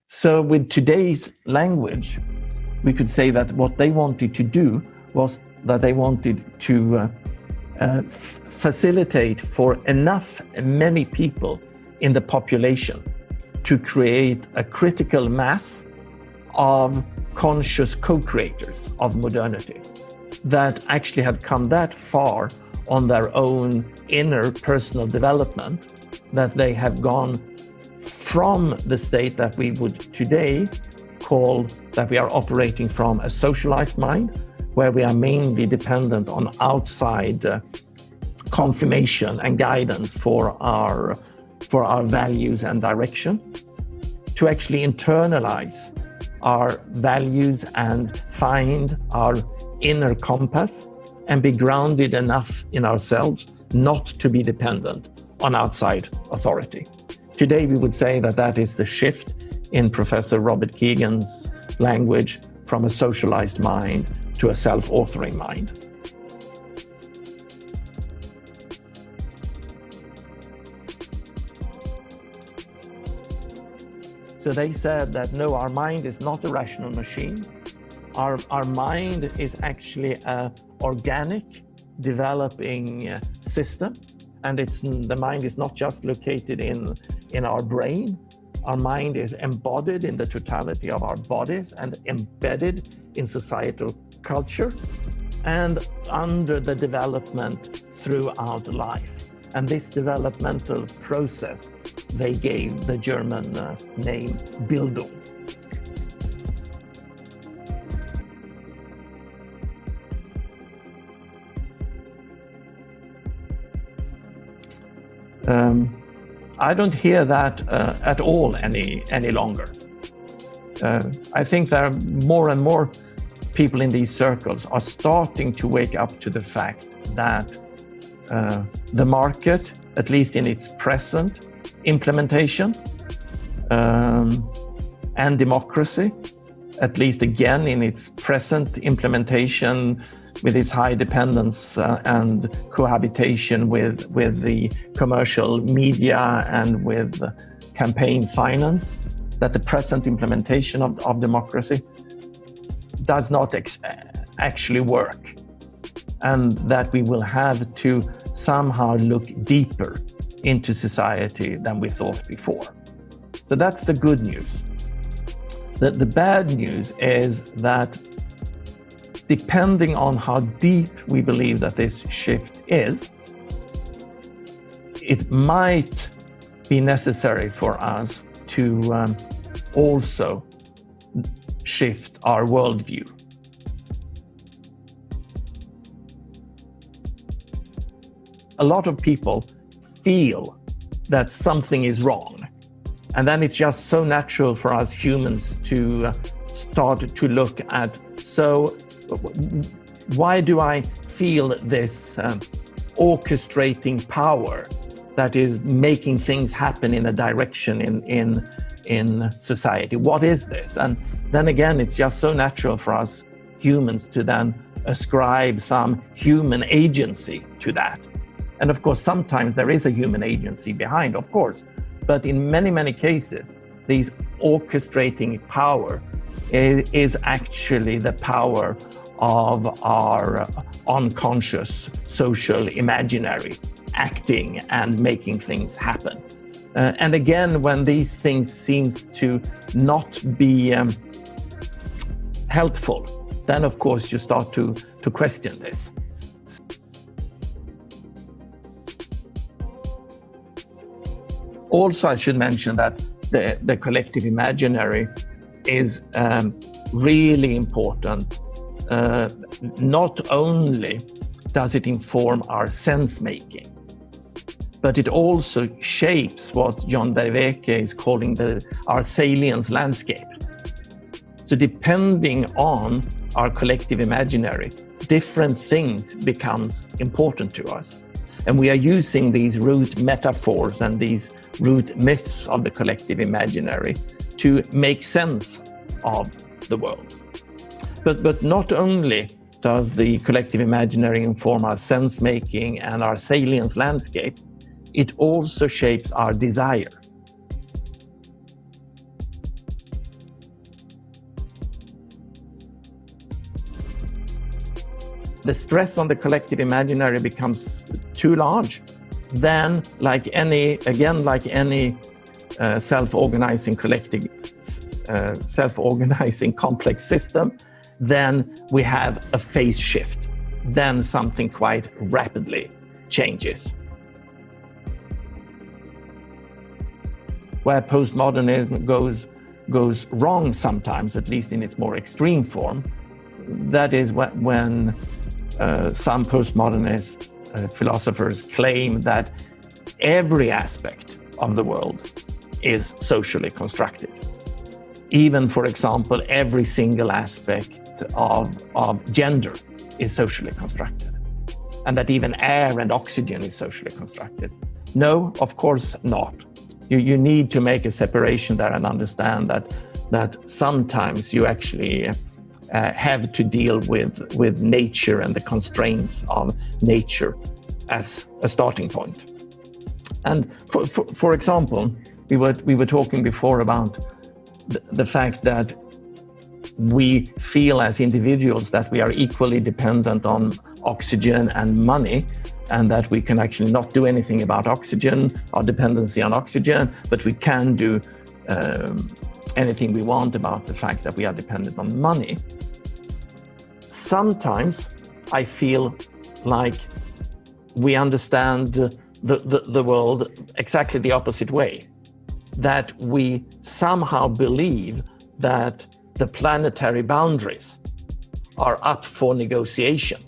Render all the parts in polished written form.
So with today's language, we could say that what they wanted to do was that they wanted to facilitate for many people in the population to create a critical mass of conscious co-creators of modernity that actually had come that far on their own inner personal development that they have gone from the state that we would today call that we are operating from a socialized mind, where we are mainly dependent on outside confirmation and guidance for our values and direction, to actually internalize our values and find our inner compass and be grounded enough in ourselves not to be dependent on outside authority. Today, we would say that that is the shift in Professor Robert Kegan's language from a socialized mind to a self-authoring mind. So they said that no, our mind is not a rational machine. Our mind is actually an organic developing system. And the mind is not just located in our brain. Our mind is embodied in the totality of our bodies and embedded in societal culture and under the development throughout life. And this developmental process, they gave the German name Bildung. I don't hear that at all any longer. I think there are more and more people in these circles are starting to wake up to the fact that the market, at least in its present implementation, and democracy, at least again in its present implementation, with its high dependence and cohabitation with the commercial media and with campaign finance, that the present implementation of democracy does not actually work, and that we will have to somehow look deeper into society than we thought before. So that's the good news. The bad news is that depending on how deep we believe that this shift is, it might be necessary for us to also shift our worldview. A lot of people feel that something is wrong, and then it's just so natural for us humans to start to look at, so why do I feel this orchestrating power that is making things happen in a direction in society? What is this? And then again, it's just so natural for us humans to then ascribe some human agency to that. And of course, sometimes there is a human agency behind, of course, but in many, many cases, these orchestrating power is actually the power of our unconscious social imaginary acting and making things happen. And again, when these things seems to not be helpful, then of course you start to question this. Also, I should mention that the collective imaginary is really important. Not only does it inform our sense-making, but it also shapes what John Vervaeke is calling our salience landscape. So depending on our collective imaginary, different things becomes important to us. And we are using these root metaphors and these root myths of the collective imaginary to make sense of the world. But not only does the collective imaginary inform our sense-making and our salience landscape, it also shapes our desire. The stress on the collective imaginary becomes too large, then like any self-organizing complex system, then we have a phase shift. Then something quite rapidly changes. Where postmodernism goes wrong sometimes, at least in its more extreme form, that is when some postmodernist philosophers claim that every aspect of the world is socially constructed. Even, for example, every single aspect of gender is socially constructed, and that even air and oxygen is socially constructed. No, of course not. You need to make a separation there and understand that sometimes you actually have to deal with nature and the constraints of nature as a starting point. And for example, we were talking before about the fact that we feel as individuals that we are equally dependent on oxygen and money, and that we can actually not do anything about oxygen, our dependency on oxygen, but we can do anything we want about the fact that we are dependent on money. Sometimes I feel like we understand the world exactly the opposite way, that we somehow believe that the planetary boundaries are up for negotiation,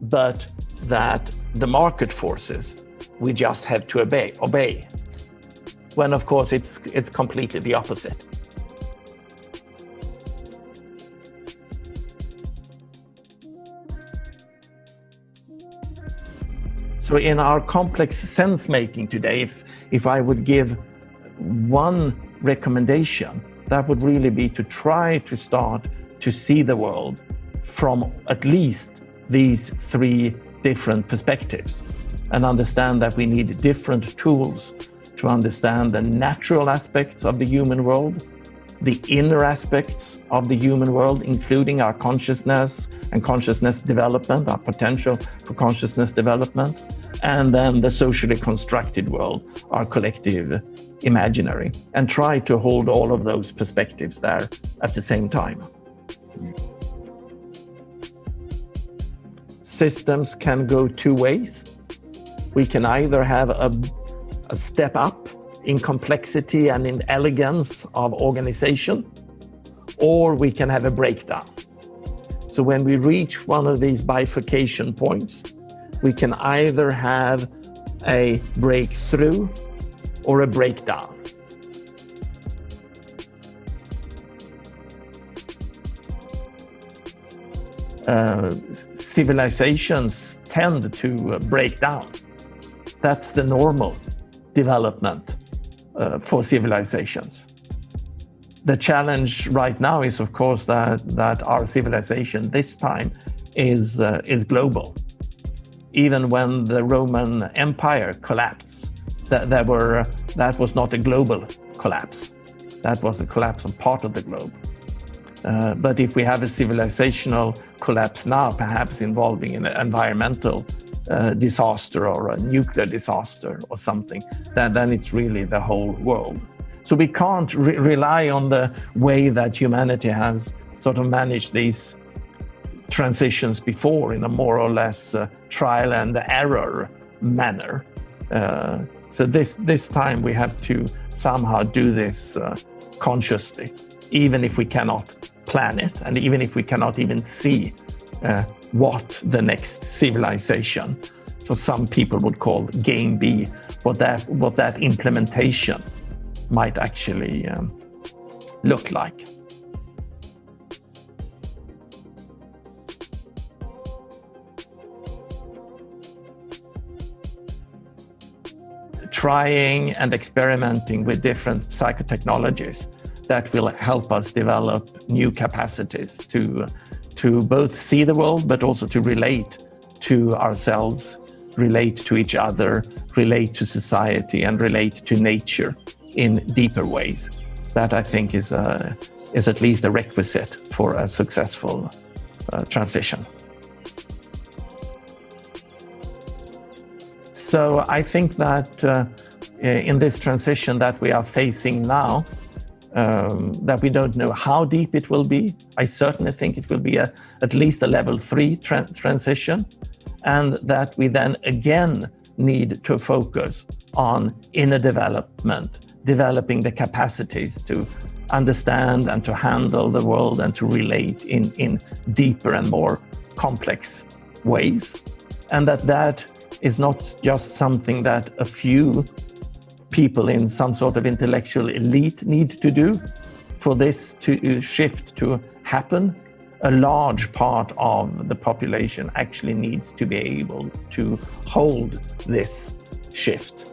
but that the market forces we just have to obey, when of course it's completely the opposite. So in our complex sense making today, if I would give one recommendation, that would really be to try to start to see the world from at least these three different perspectives, and understand that we need different tools to understand the natural aspects of the human world, the inner aspects of the human world, including our consciousness and consciousness development, our potential for consciousness development, and then the socially constructed world, our collective imaginary, and try to hold all of those perspectives there at the same time. Systems can go two ways. We can either have a step up in complexity and in elegance of organization, or we can have a breakdown. So when we reach one of these bifurcation points, we can either have a breakthrough or a breakdown. Civilizations tend to break down. That's the normal development for civilizations. The challenge right now is, of course, that our civilization this time is global. Even when the Roman Empire collapsed, that was not a global collapse. That was a collapse on part of the globe. But if we have a civilizational collapse now, perhaps involving an environmental disaster or a nuclear disaster or something, then it's really the whole world. So we can't rely on the way that humanity has sort of managed these transitions before in a more or less trial and error manner. So this time we have to somehow do this consciously, even if we cannot plan it, and even if we cannot even see what the next civilization, so some people would call game B, what that implementation might actually look like. Trying and experimenting with different psychotechnologies that will help us develop new capacities to to both see the world, but also to relate to ourselves, relate to each other, relate to society, and relate to nature in deeper ways. That I think is at least a requisite for a successful transition. So I think that in this transition that we are facing now, that we don't know how deep it will be. I certainly think it will be at least a level 3 transition, and that we then again need to focus on inner development, developing the capacities to understand and to handle the world and to relate in deeper and more complex ways. And that is not just something that a few people in some sort of intellectual elite need to do. For this to shift to happen, a large part of the population actually needs to be able to hold this shift.